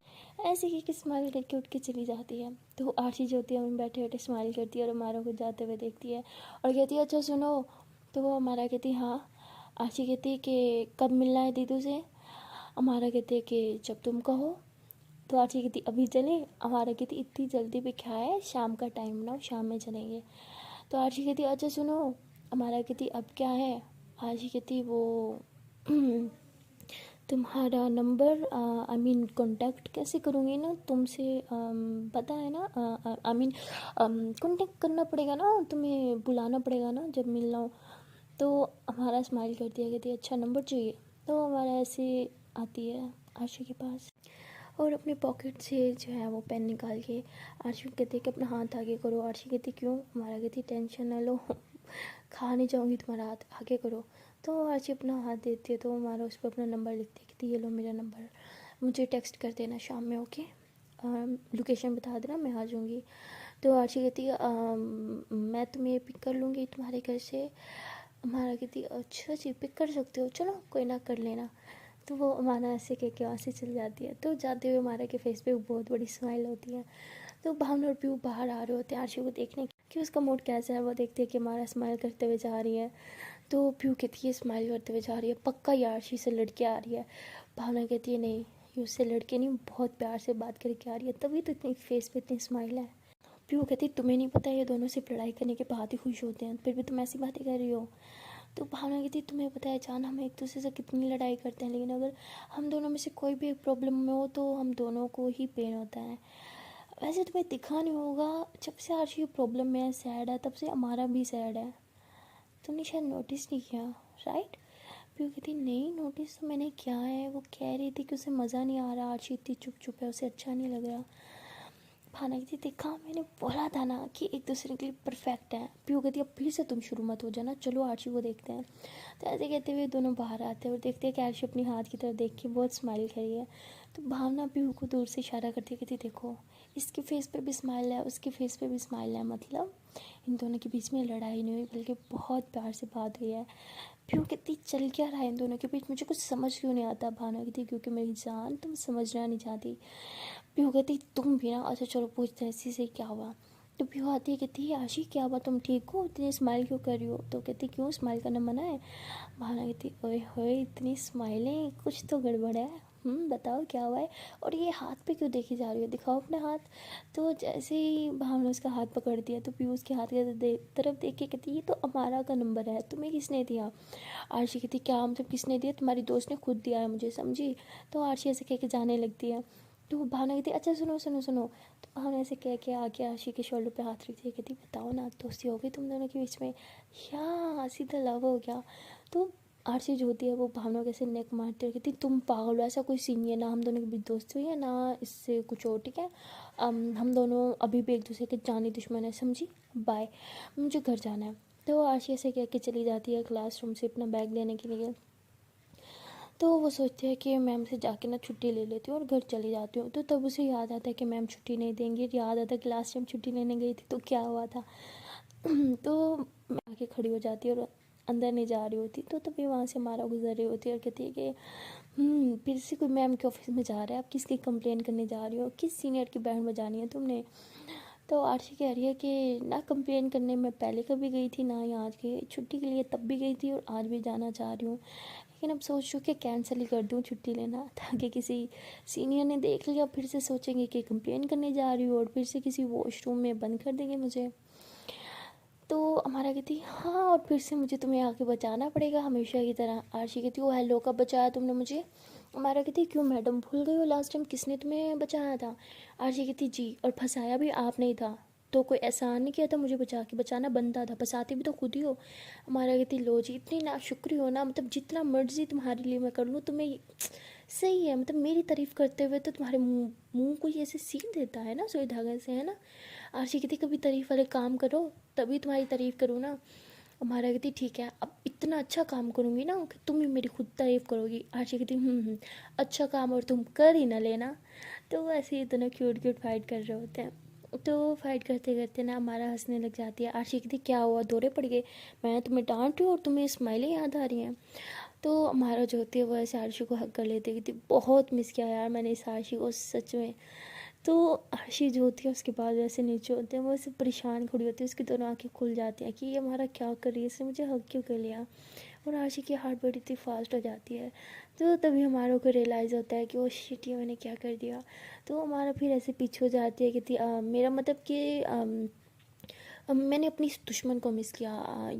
ऐसे ही कि स्माइल करके उठ के चली जाती है। तो आरती जो होती है हम बैठे बैठे स्माइल करती है और हमारा को जाते हुए देखती है और कहती है अच्छा सुनो। तो वो हमारा कहती है हाँ। आरती कहती है कि कब मिलना है दीदू से। हमारा कहते हैं कि जब तुम कहो। तो आरती कहती अभी चले। हमारा कहती इतनी जल्दी भी क्या है, शाम का टाइम ना, शाम में चलेंगे। तो आरती कहती अच्छा सुनो। हमारा कहती अब क्या है। आरती कहती वो तुम्हारा नंबर आई मीन कांटेक्ट कैसे करूँगी ना तुमसे, पता है ना आई मीन कांटेक्ट करना पड़ेगा ना, तुम्हें बुलाना पड़ेगा ना जब मिलना हो। तो हमारा स्माइल करती है, कहती है अच्छा नंबर चाहिए। तो हमारा ऐसे आती है आशी के पास और अपने पॉकेट से जो है वो पेन निकाल के आशी कहती है कि अपना हाथ आगे करो। आशी कहती क्यों। हमारा कहती टेंशन ना लो खा नहीं जाऊँगी तुम्हारा हाथ, आगे करो। तो आशी अपना हाथ देती है तो हमारा उस पर अपना नंबर लिखती है, कहती ये लो मेरा नंबर, मुझे टेक्स्ट कर देना शाम में, ओके लोकेशन बता देना मैं आ जाऊँगी। तो आशी कहती है मैं तुम्हें पिक कर लूँगी तुम्हारे घर से। हमारा कहती अच्छा जी पिक कर सकते हो, चलो कोई ना कर लेना। तो वो हमारा ऐसे कह के वहाँ से चल जाती है। तो जाते हुए हमारा के फेस पे बहुत बड़ी स्माइल होती है। तो भावना और पीयू बाहर आ रहे होते हैं आरशी को देखने कि उसका मूड कैसा है। वो देखते हैं कि हमारा स्माइल करते हुए जा रही है। तो पीयू कहती है स्माइल करते हुए जा रही है, पक्का ये आरशी से लड़के आ रही है। भावना कहती है नहीं ये उससे लड़के नहीं, बहुत प्यार से बात करके आ रही है, तभी तो इतनी फेस पे इतनी स्माइल है। पीयू कहती है तुम्हें नहीं पता ये दोनों सिर्फ लड़ाई करने के बाद ही खुश होते हैं, फिर भी तुम ऐसी बातें कर रही हो। तो भावना कहती तुम्हें पता है जान हम एक दूसरे से कितनी लड़ाई करते हैं, लेकिन अगर हम दोनों में से कोई भी एक प्रॉब्लम में हो तो हम दोनों को ही पेन होता है। वैसे तुम्हें दिखा नहीं होगा, जब से आरशी प्रॉब्लम में है, सैड है, तब से हमारा भी सैड है, तुमने शायद नोटिस नहीं किया, राइट। पीयू कहती नहीं नोटिस तो मैंने क्या है। वो कह रही थी कि उसे मज़ा नहीं आ रहा, आरशी इतनी चुप चुप है, उसे अच्छा नहीं लग रहा। भावना कहती देखा मैंने बोला था ना कि एक दूसरे के लिए परफेक्ट है। पीयू कहती अब फिर से तुम शुरू मत हो जाना, चलो आरशी को देखते हैं। तो ऐसे कहते हुए दोनों बाहर आते हैं और देखते हैं कि आरशी अपनी हाथ की तरफ देख के बहुत स्माइल कर रही है। तो भावना पीयू को दूर से इशारा करती है, कहती देखो इसके फेस पे भी स्माइल है, उसके फेस पे भी स्माइल है, मतलब इन दोनों के बीच में लड़ाई नहीं हुई बल्कि बहुत प्यार से बात हुई है। पीयू कहती चल क्या रहा है इन दोनों के बीच, मुझे कुछ समझ क्यों नहीं आता। भावना कहती क्योंकि मेरी जान तुम समझना नहीं चाहती। पीहू कहती तुम भी ना, अच्छा चलो पूछते हैं इसी से क्या हुआ। तो पीहू आती है कहती है आशी क्या हुआ, तुम ठीक हो, इतनी स्माइल क्यों कर रही हो। तो कहती क्यों स्माइल करना मना है। भावना कहती ओए होए इतनी स्माइलें, कुछ तो गड़बड़ है। बताओ क्या हुआ है, और ये हाथ पे क्यों देखी जा रही हो, दिखाओ अपना हाथ। तो जैसे ही भावना उसका हाथ पकड़ दिया तो पीयू उसके हाथ की तरफ देख के कहती ये तो अमारा का नंबर है, तुम्हें किसने दिया। आरशी कहती क्या मतलब किसने दिया, तुम्हारी दोस्त ने खुद दिया है मुझे, समझी। तो आरशी ऐसे कह के जाने लगती है। तो भावना कहती अच्छा सुनो सुनो सुनो। तो भावना ऐसे कह के आके आशी के शोल्डर पे हाथ रखती है, कहती बताओ ना दोस्ती हो गई तुम दोनों के बीच में या सीधा लव हो गया। तो आरसी जो होती है वो भावना कैसे नेक मारती है, कहती तुम पागल हो, ऐसा कोई सीन नहीं है, ना हम दोनों के बीच दोस्ती हुई है ना इससे कुछ और, ठीक है। हम दोनों अभी भी एक दूसरे के जानी दुश्मन है, समझी, बाय, मुझे घर जाना है। तो आरसी ऐसे कह के चली जाती है क्लासरूम से अपना बैग लेने के लिए। तो वो सोचती है कि मैम से जाके ना छुट्टी ले लेती हूँ और घर चली जाती हूँ। तो तब उसे याद आता है कि मैम छुट्टी नहीं देंगी, याद आता है कि लास्ट टाइम छुट्टी लेने गई थी तो क्या हुआ था। तो मैं आके खड़ी हो जाती है और अंदर नहीं जा रही होती। तो तभी वहाँ से मारा गुजर रही होती है और कहती है कि फिर से कोई मैम के ऑफिस में जा रहा है, आप किसकी कंप्लेन करने जा रही हो, किस सीनियर की बैंड बजानी है तुमने। तो आरशी कह रही है कि ना कंप्लेन करने में पहले कभी गई थी ना ही आज की छुट्टी के लिए तब भी गई थी और आज भी जाना चाह रही हूँ, लेकिन अब सोच रही हूँ कि कैंसिल ही कर दूँ छुट्टी लेना, ताकि किसी सीनियर ने देख लिया फिर से सोचेंगे कि कंप्लेन करने जा रही हूँ और फिर से किसी वॉशरूम में बंद कर देंगे मुझे। तो हमारा कहती हाँ, और फिर से मुझे तुम्हें आके बचाना पड़ेगा हमेशा की तरह। आरशी कहती ओ हेलो, कब बचाया तुमने मुझे? हमारा कहती क्यों मैडम, भूल गई हो लास्ट टाइम किसने तुम्हें बचाया था? आरशी कहती जी, और फंसाया भी आपने ही था, तो कोई एहसान नहीं किया था मुझे बचा के, बचाना बनता था, फंसाती भी तो खुद ही हो। हमारा कहती लो जी, इतनी ना शुक्री हो ना, मतलब जितना मर्जी तुम्हारे लिए मैं कर लूँ तुम्हें सही है, मतलब मेरी तारीफ़ करते हुए तो तुम्हारे मुँह मुँह कोई ऐसे सील देता है ना सुई धागे से, है ना। आरशी कहती कभी तारीफ़ वाले काम करो तभी तुम्हारी तारीफ़ करूँ ना। हमारा कहती ठीक है, अब इतना अच्छा काम करूँगी ना कि तुम ही मेरी खुद तारीफ़ करोगी। आरशी कहती अच्छा काम और तुम कर ही ना लेना। तो ऐसे ही दोनों क्यूट क्यूट फाइट कर रहे होते हैं। तो फाइट करते करते ना हमारा हंसने लग जाती है। आरशी कहती क्या हुआ, दौरे पड़ गए? मैं तुम्हें डांट रही हूँ और तुम्हें स्माइलें याद आ रही हैं। तो हमारा जो होती है वो ऐसे आरशी को हक कर लेती थी, बहुत मिस किया यार मैंने इस आरशी को सच में। तो आरशी जो होती है उसके बाद वैसे नीचे होते हैं वो ऐसे परेशान खड़ी होती है, उसकी दोनों आंखें खुल जाती हैं कि ये हमारा क्या कर रही है, इसने मुझे हक क्यों कर लिया। और आरशी की हार्ट बीट इतनी फास्ट हो जाती है। तो तभी हमारों को रियलाइज़ होता है कि वो शिट, ये मैंने क्या कर दिया। तो हमारा फिर ऐसे पीछे हो जाती है कि मेरा मतलब कि मैंने अपनी इस दुश्मन को मिस किया।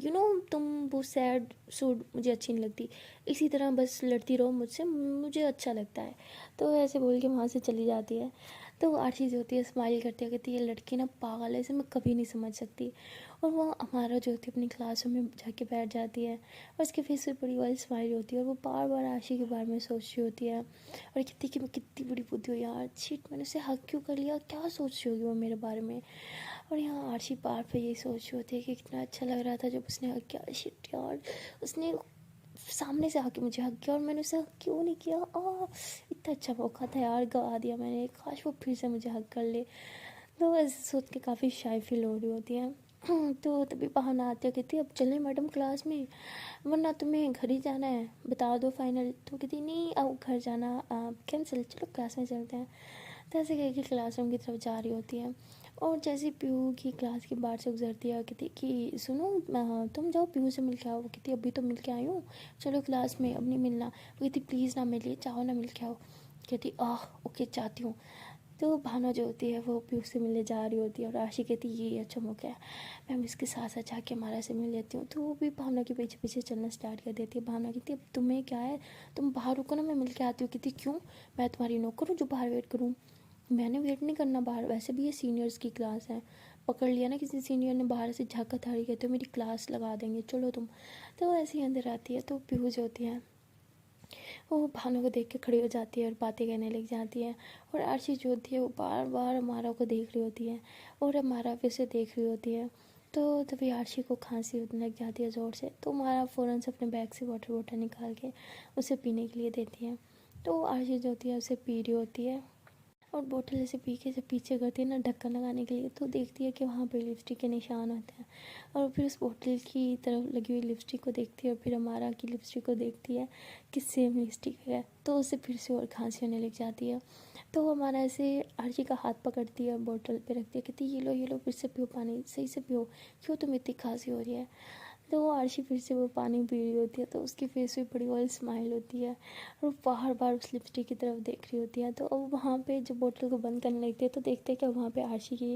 तुम वो सैड सूट मुझे अच्छी नहीं लगती, इसी तरह बस लड़ती रहो मुझसे, मुझे अच्छा लगता है। तो ऐसे बोल के वहाँ से चली जाती है। तो आरशी जो होती है स्माइल करती है, कहती है ये लड़की ना पागल है, इसे मैं कभी नहीं समझ सकती। और वो हमारा जो होती है अपनी क्लासरूम में जाके बैठ जाती है और उसके फेस पे बड़ी वाली स्माइल होती है और वो बार बार आरशी के बारे में सोच रही होती है और कहती है कि मैं कितनी बड़ी बुद्धि हूँ यार, शिट मैंने उसे हक क्यों कर लिया, क्या सोच रही होगी वो मेरे बारे में। और यहाँ आरशी बार पे ये सोच रही होती है कि कितना अच्छा लग रहा था जब उसने हक किया, शिट यार उसने सामने से आके मुझे हक किया और मैंने उसे हक क्यों नहीं किया। इतना अच्छा मौका था यार, गवा दिया मैंने, काश वो फिर से मुझे हक कर ले। तो ऐसे सोच के काफ़ी शाय फील हो रही होती है। तो तभी बहाना आती है, कहती अब चलें मैडम क्लास में, वरना तुम्हें घर ही जाना है, बता दो फाइनल। तो कहती नहीं अब घर जाना कैंसिल, चलो क्लास में चलते हैं। तो ऐसे कह के क्लासरूम की तरफ जा रही होती है और जैसे पीयू की क्लास के बाहर से गुजरती है कहती कि सुनो तुम जाओ पीयू से मिल के आओ। कहती अभी तो मिल के आई हूँ, चलो क्लास में, अब नहीं मिलना। वो कहती प्लीज़ ना मिलिए, चाहो ना मिल के आओ। कहती ओके चाहती हूँ। तो भावना जो होती है वो पीयू से मिलने जा रही होती है और आशी कहती ये अच्छा मौका है, मैं इसके साथ साथ जाके हमारा से मिल लेती हूँ। तो वो भी भावना के पीछे पीछे चलना स्टार्ट कर देती है। भावना कहती है अब तुम्हें क्या है, तुम बाहर रुको ना, मैं मिल के आती हूँ। कहती क्यों, मैं तुम्हारी नौकर हूँ जो बाहर वेट करूँ? मैंने वेट नहीं करना बाहर, वैसे भी ये सीनियर्स की क्लास है, पकड़ लिया ना किसी सीनियर ने बाहर से झाका थाड़ी कहते हो मेरी क्लास लगा देंगे, चलो तुम। तो ऐसे ही अंदर आती है तो पीहू जो होती है वो भानु को देख के खड़ी हो जाती है और बातें कहने लग जाती है। और आरशी जो होती है वो बार बार हमारा को देख रही होती है और हमारा फिर से देख रही होती है। तो तभी आरशी को खांसी होने लग जाती है ज़ोर से। तो हमारा फ़ौरन से अपने बैग से वाटर बॉटल निकाल के उसे पीने के लिए देती है। तो आरशी जो होती है उसे पी रही होती है और बोतल ऐसे पी के जब पीछे करती है ना ढक्कन लगाने के लिए, तो देखती है कि वहाँ पे लिपस्टिक के निशान होते हैं। और फिर उस बोतल की तरफ लगी हुई लिपस्टिक को देखती है और फिर हमारा की लिपस्टिक को देखती है कि सेम लिपस्टिक है। तो उसे फिर से और खांसी होने लग जाती है। तो हमारा ऐसे आरजी का हाथ पकड़ती है, बोतल पे रखती है, कहती ये लो फिर से पियो पानी, सही से पियो, क्यों तुम्हें इतनी खांसी हो रही है। तो वो आरशी फिर से वो पानी पी रही होती है तो उसकी फेस पे बड़ी वाली स्माइल होती है और बार बार उस लिपस्टिक की तरफ देख रही होती है। तो अब वहाँ पे जब बोतल को बंद करने लगती है तो देखते हैं कि वहाँ पे आरशी की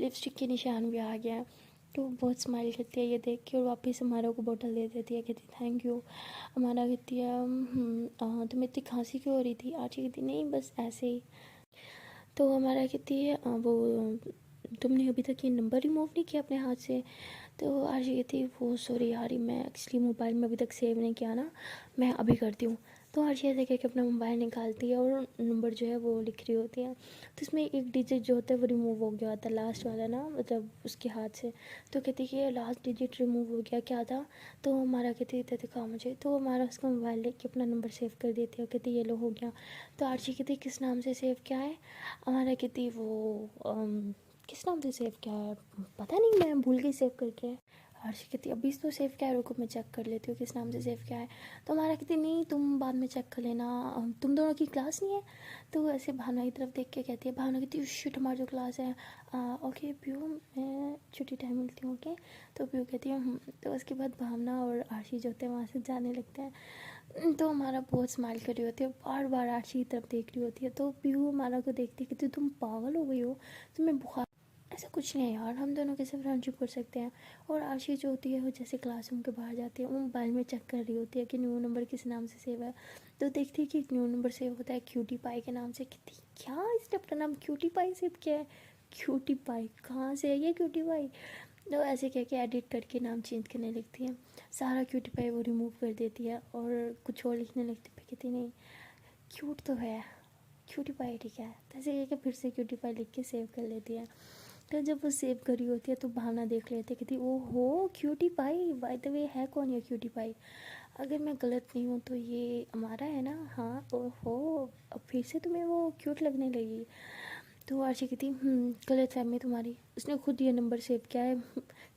लिपस्टिक के निशान भी आ गया है। तो बहुत स्माइल करती है ये देख के और वापस हमारा को बोतल दे देती है, कहती थैंक यू। हमारा कहती है तुम्हें इतनी खांसी क्यों हो रही थी? आरशी कहती नहीं बस ऐसे ही। तो हमारा कहती है वो तुमने अभी तक ये नंबर रिमूव नहीं किया अपने हाथ से? तो आरशी कहती है वो सॉरी यार, मैं एक्चुअली मोबाइल में अभी तक सेव नहीं किया ना, मैं अभी करती हूँ। तो आरशी ऐसे कह के अपना मोबाइल निकालती है और नंबर जो है वो लिख रही होती है। तो इसमें एक डिजिट जो होता है वो रिमूव हो गया होता है, लास्ट वाला ना, मतलब उसके हाथ से। तो कहती है कि ये लास्ट डिजिट रिमूव हो गया, क्या था? तो हमारा कहती है दिखा मुझे। तो हमारा उसका मोबाइल लेके के अपना नंबर सेव कर देती है, कहती ये लो हो गया। तो आरशी कहती किस नाम से सेव किया है? हमारा कहती वो किस नाम से सेव किया है पता नहीं, मैं भूल गई सेव करके। आरशी कहती अभी तो सेव क्या है, रुको मैं चेक कर लेती हूँ किस नाम से सेव क्या है। तो हमारा कहती नहीं तुम बाद में चेक कर लेना, तुम दोनों की क्लास नहीं है। तो ऐसे भावना की तरफ देख के कहती है, भावना कहती है शिट हमारी जो क्लास है। ओके पीयू मैं छुट्टी टाइम मिलती हूँ ओके। तो पीयू कहती है तो उसके बाद भावना और आरशी जो होते हैं वहाँ से जाने लगते हैं। तो हमारा बहुत स्माइल कर रही होती है, बार बार आरशी की तरफ देख रही होती है। तो पीयू हमारा को देखती है कहती तुम पागल हो गई हो, तुम्हें बुखार। ऐसा कुछ नहीं है यार, हम दोनों कैसे फ्रेंडशिप कर सकते हैं। और आरशी जो होती है वो जैसे क्लासरूम के बाहर जाती है, वो मोबाइल में चेक कर रही होती है कि न्यू नंबर किस नाम से सेव है। तो देखती है कि एक न्यू नंबर सेव होता है क्यूटी पाई के नाम से। कहती क्या इसने अपना नाम क्यूटी पाई सेव किया है, क्यूटी पाई कहाँ से है ये क्यूटी पाई। तो ऐसे कह के एडिट करके नाम चेंज करने लगती है, सारा क्यूटी पाई वो रिमूव कर देती है और कुछ और लिखने लगती है। कहती नहीं क्यूट तो है, क्यूटी पाई ठीक है। तो ऐसे कह के फिर से क्यूटी पाई लिख के सेव कर लेती है। तो जब वो सेव करी होती है तो भावना देख लेती है, कहती ओ हो cutie pie, by the way है कौन ये क्यूटी पाई। अगर मैं गलत नहीं हूँ तो ये हमारा है ना। हाँ ओहो अब फिर से तुम्हें वो क्यूट लगने लगी। तो आरशी कहती गलत फहमी तुम्हारी, उसने खुद ये नंबर सेव किया है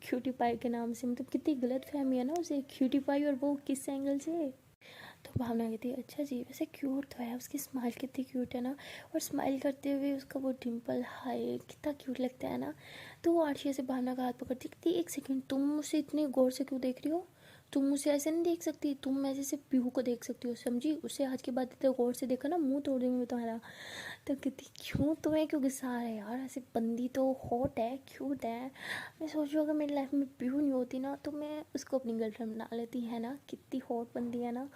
क्यूटी पाई के नाम से। मतलब कितनी गलत फहमी है ना उसे, क्यूटी पाई और वो किस एंगल से। तो भावना कहती है अच्छा जी वैसे क्यूट तो है, उसकी स्माइल कितनी क्यूट है ना, और स्माइल करते हुए उसका वो डिम्पल हाय कितना क्यूट लगता है ना। तो वो आरशी से भावना का हाथ पकड़ती कहती एक सेकंड तुम मुझसे इतने गौर से क्यों देख रही हो, तुम मुझे ऐसे नहीं देख सकती, तुम ऐसे सिर्फ पीहू को देख सकती हो समझी, उसे आज के बाद इतना गौर से देखा ना मुंह तोड़ दूंगी मैं तुम्हारा। तो कहती क्यों तुम्हें क्यों गुस्सा आ रहा है यार, ऐसे बंदी तो हॉट है क्यूट है। मैं सोच रही हूँ अगर मेरी लाइफ में पीहू नहीं होती ना तो मैं उसको अपनी गर्लफ्रेंड बना लेती है ना, कितनी हॉट बंदी है ना।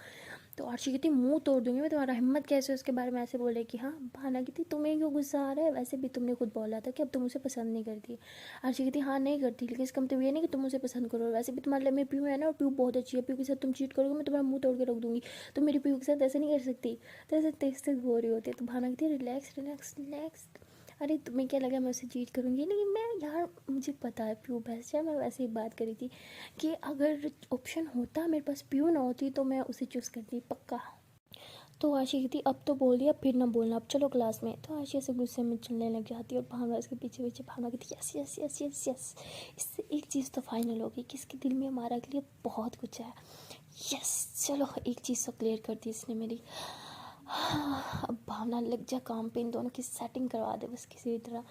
तो आरशी कहती मुंह तोड़ दूंगी मैं तुम्हारा, हिम्मत कैसे उसके बारे में ऐसे बोले कि हाँ। भावना कहती तुम्हें क्यों गुस्सा आ रहा है, वैसे भी तुमने खुद बोला था कि अब तुम उसे पसंद नहीं करती। आरशी कहती हाँ नहीं करती, लेकिन इसका मतलब ये नहीं कि तुम उसे पसंद करो, वैसे भी तुम्हारे लिए मेरी पीयू है ना, और पीयू बहुत अच्छी है, पीयू के साथ तुम चीट करोगे मैं तुम्हारा मुंह तोड़ के रख दूंगी, तो मेरी पीयू के साथ ऐसे नहीं कर सकती। तो ऐसे तेज तेज हो रही होती है। तो भावना कहती है रिलैक्स रिलैक्स रिलैक्स, अरे तुम्हें क्या लगा मैं उसे चीट करूँगी, लेकिन मैं यार मुझे पता है पीयू बेस्ट है। मैं वैसे ही बात करी थी कि अगर ऑप्शन होता मेरे पास पीयू ना होती तो मैं उसे चूज़ करती पक्का। तो आशी कहती अब तो बोल दिया फिर ना बोलना, अब चलो क्लास में। तो आशी ऐसे गुस्से में चलने लग जाती है और भावना इसके पीछे पीछे। भावना कहती yes yes yes yes yes, इससे एक चीज़ तो फाइनल होगी कि इसके दिल में हमारा के लिए बहुत कुछ है। यस चलो एक चीज़ तो क्लियर कर दी इसने मेरी। अब भावना लग जा काम पे, इन दोनों की सेटिंग करवा दे बस किसी भी तरह।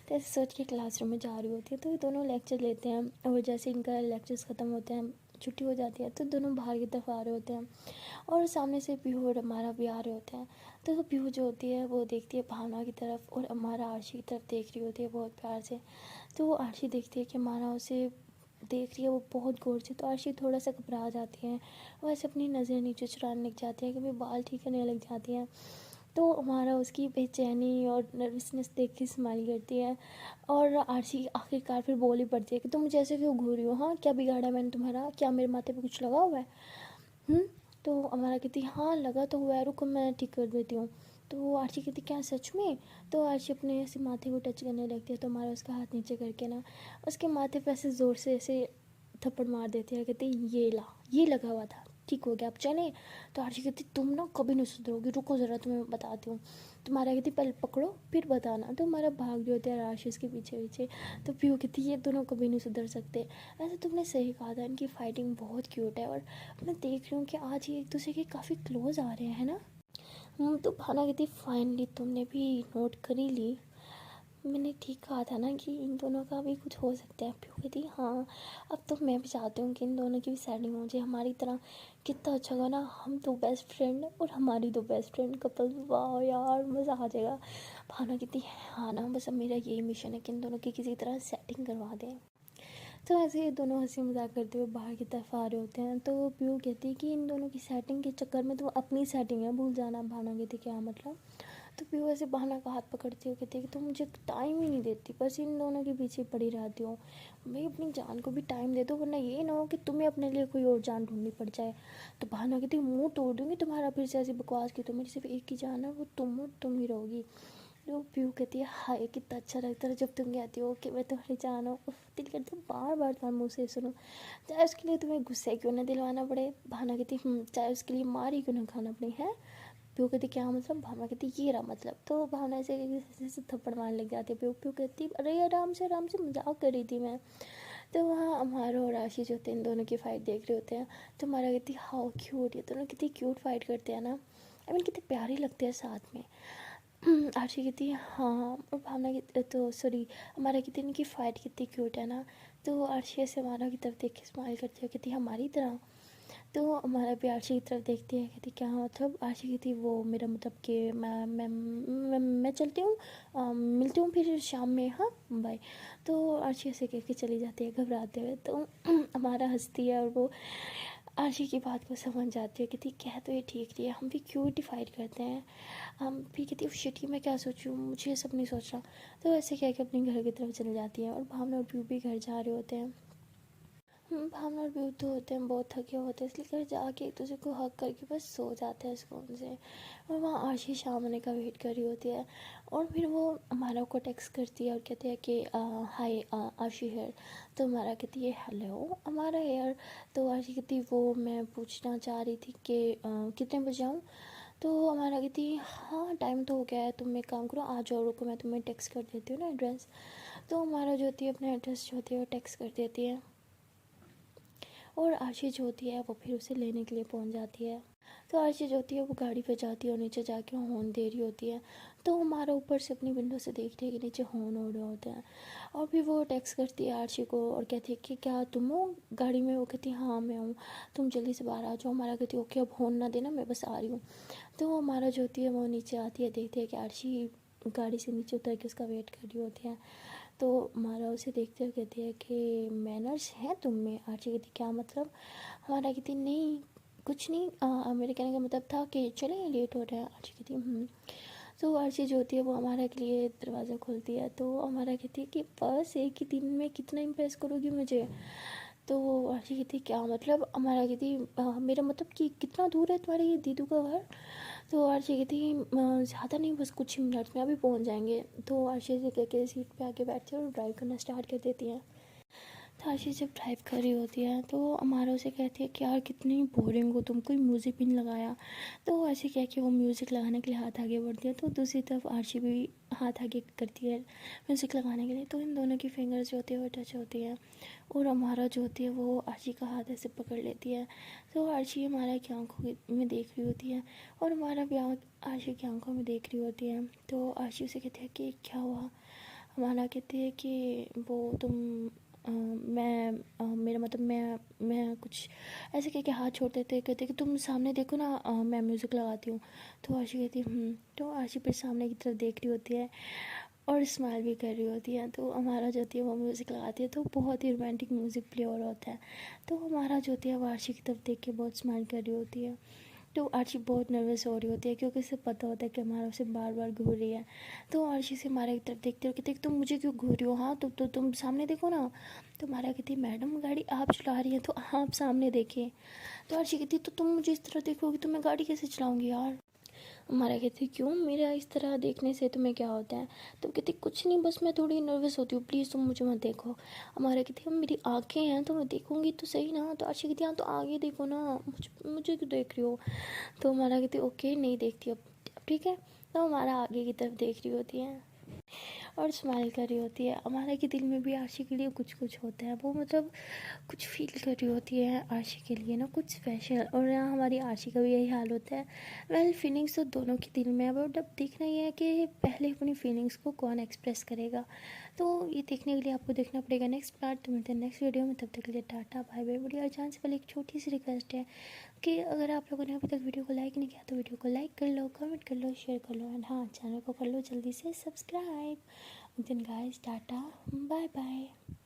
तो ऐसे सोच के क्लासरूम में जा रही होती है। तो ये दोनों लेक्चर लेते हैं और जैसे इनका लेक्चर्स ख़त्म होते हैं छुट्टी हो जाती है तो दोनों बाहर की तरफ आ रहे होते हैं और सामने से पीहू और अमारा भी आ रहे होते हैं। तो पीहू जो होती है वो देखती है भावना की तरफ और अमारा आरशी की तरफ देख रही होती है बहुत प्यार से। तो वो आरशी देखती है कि अमारा उसे देख रही है वो बहुत गौर से। तो आरशी थोड़ा सा घबरा जाती है, वो ऐसे अपनी नज़र नीचे चुराने लग जाती है, कभी बाल ठीक करने लग जाती हैं। तो हमारा उसकी बेचैनी और नर्वसनेस देख के स्माइल करती है और आरशी आखिरकार फिर बोल ही पड़ती है कि तुम मुझे ऐसे क्यों घूर रही हो, हाँ क्या बिगाड़ा है मैंने तुम्हारा, क्या मेरे माथे पे कुछ लगा हुआ है। तो हमारा कहती हाँ लगा तो हुआ है, रुको मैं ठीक कर देती हूँ। तो आरशी कहती क्या सच में। तो आरशी अपने ऐसे माथे को टच करने लगती है तो हमारा उसका हाथ नीचे करके ना उसके माथे पे ऐसे ज़ोर से ऐसे थप्पड़ मार देती है। कहती ये ला ये लगा हुआ था ठीक हो गया अब चलें। तो आरशी कहती तुम ना कभी नहीं सुधरोगी, रुको ज़रा तुम्हें बताती हूँ। तुम्हारा कहती पहले पकड़ो फिर बताना। तो हमारा भाग जो होता है आरशी उसके पीछे पीछे। तो पीहू कहती ये दोनों कभी नहीं सुधर सकते। ऐसे तुमने सही कहा था, इनकी फाइटिंग बहुत क्यूट है और मैं देख रही हूँ कि आज ये एक दूसरे के काफ़ी क्लोज आ रहे हैं ना। तो भावना कहती फाइनली तुमने भी नोट कर ही ली, मैंने ठीक कहा था ना कि इन दोनों का भी कुछ हो सकता है। पीहू कहती हाँ अब तो मैं भी चाहती हूँ कि इन दोनों की भी सेटिंग हो जाए हमारी तरह। कितना अच्छा होगा ना, हम दो बेस्ट फ्रेंड और हमारी दो बेस्ट फ्रेंड कपल, वाह यार मज़ा आ जाएगा। भावना कहती हाँ ना बस अब मेरा यही मिशन है कि इन दोनों की किसी तरह सेटिंग करवा दें। तो ऐसे ही दोनों हंसी मजाक करते हुए बाहर की तरफ आ रहे होते हैं। तो पीहू कहती है कि इन दोनों की सेटिंग के चक्कर में तो अपनी सेटिंग है भूल जाना। भावना कहती क्या मतलब। तो पीहू ऐसे भावना का हाथ पकड़ती हो कहती है कि तुम मुझे टाइम ही नहीं देती, बस इन दोनों के पीछे पड़ी रहती हो। भाई अपनी जान को भी टाइम दे दो, वरना ये ना हो कि तुम्हें अपने लिए कोई और जान ढूंढनी पड़ जाए। तो भावना कहती मुंह तोड़ दूंगी तुम्हारा फिर से ऐसी बकवास की, तो मेरी सिर्फ एक ही जान है वो तुम और तुम ही रहोगी। तो पीहू कहती है हाय कितना अच्छा लगता है जब तुम कहती हो कि मैं तुम्हारी जान हूँ। दिल करता है बार बार तुम्हारे मुँह से सुनो, चाहे उसके लिए तुम्हें गुस्से क्यों ना दिलवाना पड़े। भावना कहती चाहे उसके लिए मार ही क्यों ना खाना पड़े है। पीहू कहती क्या मतलब। भावना कहती ये रहा मतलब। तो भावना ऐसे थप्पड़ मारने लग जाती है। पीहू कहती अरे आराम से मजाक कर रही थी मैं। तो वहाँ अमारा और आशी जो होते हैं इन दोनों की फ़ाइट देख रहे होते हैं। तो अमारा कहती है हाउ क्यूट, ये दोनों कितनी क्यूट फाइट करते हैं ना, आई मीन कितने प्यारे लगते हैं साथ में। आशी कहती है हाँ, और भावना की तो सॉरी हमारा कहती है इनकी फ़ाइट कितनी क्यूट है ना। तो आशी ऐसे हमारा की तरफ देख के स्माइल करती है, कहती है हमारी तरह। तो हमारा भी आशी की तरफ देखती है, कहती क्या मतलब। आशी कहती वो मेरा मतलब कि मैं चलती हूँ, मिलती हूँ फिर शाम में, हाँ बाय। तो आशी ऐसे कह के चली जाती है घबराते हुए। तो हमारा हंसती है और वो आशी की बात को समझ जाती है, कहती कह तो ये ठीक रही है, हम भी क्यों डिफाइड करते हैं। हम भी कहती शिट मैं क्या सोचूं, मुझे ये सब नहीं सोचना। तो ऐसे कह के अपने घर की तरफ चली जाती है और भावना और पीयू भी घर जा रहे होते हैं। भावना और पीयू तो होते हैं बहुत थके होते हैं, इसलिए घर जाके एक दूसरे को हग करके बस सो जाते हैं सुकून से। और वहाँ आशी शाम होने का वेट कर रही होती है और फिर वो हमारा को टेक्स्ट करती है और कहती है कि हाय आशी हेयर। तो हमारा कहती है हेलो हमारा हेयर। तो आशी कहती वो मैं पूछना चाह रही थी कि कितने बजे आऊँ। तो हमारा कहती है हाँ टाइम तो हो गया है, तुम एक काम करो आ जाओ, रुको मैं तुम्हें टेक्स्ट कर देती हूँ ना एड्रेस। तो हमारा जो होती है अपना एड्रेस जो होती है वो टेक्स्ट कर देती है और आशी जो होती है वो फिर उसे लेने के लिए पहुंच जाती है। तो आशी जो होती है वो गाड़ी पे जाती है और नीचे जाके हॉर्न दे रही होती है। तो हमारा ऊपर से अपनी विंडो से देखते हैं कि नीचे हॉर्न हो रहे होते हैं। और फिर वो टेक्स्ट करती है आशी को और कहती है कि क्या तुम हो गाड़ी में। वो कहती है हाँ मैं हूँ, तुम जल्दी से बाहर आ जाओ। हमारा कहती है ओके अब हॉर्न ना देना, मैं बस आ रही हूँ। तो हमारा जो होती है वो नीचे आती है, देखती है कि आशी गाड़ी से नीचे उतर के उसका वेट कर रही होती है। तो हमारा उसे देखते हुए कहती है कि मैनर्स हैं तुम में। आरती कहती क्या मतलब। हमारा कहती नहीं कुछ नहीं, मेरे कहने का मतलब था कि चलें लेट हो रहा है। आरती कहती तो आरती जो होती है वो हमारा के लिए दरवाज़ा खोलती है। तो हमारा कहती है कि बस एक ही दिन में कितना इम्प्रेस करोगी मुझे। तो आरती कहती क्या मतलब। हमारा कहती मेरा मतलब कि कितना दूर है तुम्हारे ये दीदू का घर। तो आरती कहती ज़्यादा नहीं बस कुछ ही मिनट में अभी पहुंच जाएंगे। तो आरती से कह के सीट पे आके बैठती है और ड्राइव करना स्टार्ट कर देती हैं। तो आरती जब ड्राइव कर रही होती है तो अमारा उसे कहती है कि यार कितनी बोरिंग हो तुम, कोई म्यूज़िक भी नहीं लगाया। तो ऐसे कह के वो म्यूज़िक लगाने के लिए हाथ आगे बढ़ती है। तो दूसरी तरफ आरती भी हाथ आगे करती है म्यूज़िक लगाने के लिए। तो इन दोनों की फिंगर्स जो होती है वो टच होती है और हमारा जो होती है वो आरती का हाथ ऐसे पकड़ लेती है। तो आरती हमारा की आंखों में देख रही होती है और हमारा भी आरती की आंखों में देख रही होती है। तो आरती उसे कहती है कि क्या हुआ। हमारा कहती है कि वो तुम मैं मेरा मतलब मैं कुछ ऐसे कह के हाथ छोड़ देते कहते कि तुम सामने देखो ना, मैं म्यूज़िक लगाती हूँ। तो आशी कहती है तो आशी फिर सामने की तरफ देख रही होती है और स्माइल भी कर रही होती है। तो हमारा जो होती है वो म्यूज़िक लगाती है तो बहुत ही रोमांटिक म्यूज़िक प्ले हो रहा होता है। तो हमारा जो होती है वो आशी की तरफ देख के बहुत स्माइल कर रही होती है। तो आरची बहुत नर्वस हो रही होती है क्योंकि उसे पता होता है कि हमारा उसे बार बार घूर रही है। तो आरची से हमारा की तरफ देखते हो कि देख तुम मुझे क्यों घूर रही हो, हाँ तो तुम सामने देखो ना। तो हमारा कहती मैडम गाड़ी आप चला रही हैं तो आप सामने देखिए। तो आरची कहती तो तुम मुझे इस तरह देखोगी तो मैं गाड़ी कैसे चलाऊँगी यार। हमारा कहती क्यों मेरा इस तरह देखने से तुम्हें क्या होता है। तो कहती कुछ नहीं बस मैं थोड़ी नर्वस होती हूँ, प्लीज़ तुम मुझे मत देखो। हमारा कहती मेरी आंखें हैं तो मैं देखूँगी तो सही ना। तो आशी कहती हाँ तो आगे देखो ना, मुझे क्यों देख रही हो। तो हमारा कहती ओके नहीं देखती अब ठीक है। तो हमारा आगे की तरफ देख रही होती है और स्माइल कर रही होती है। हमारा के दिल में भी आशी के लिए कुछ कुछ होता है, वो मतलब कुछ फील कर रही होती है आशी के लिए ना कुछ स्पेशल। और यहाँ हमारी आशी का भी यही हाल होता है। वेल फीलिंग्स तो दोनों के दिल में है बट अब देखना ये है कि पहले अपनी फीलिंग्स को कौन एक्सप्रेस करेगा। तो ये देखने के लिए आपको देखना पड़ेगा नेक्स्ट पार्ट। तो मिलते हैं नेक्स्ट वीडियो में, तब तक के लिए tata bye bye. Video chance वाली एक छोटी सी रिक्वेस्ट है कि अगर आप लोगों ने अभी तक वीडियो को लाइक नहीं किया तो वीडियो को लाइक कर लो, कमेंट कर लो, शेयर कर लो एंड हाँ चैनल को कर लो जल्दी से subscribe. Then guys tata bye bye.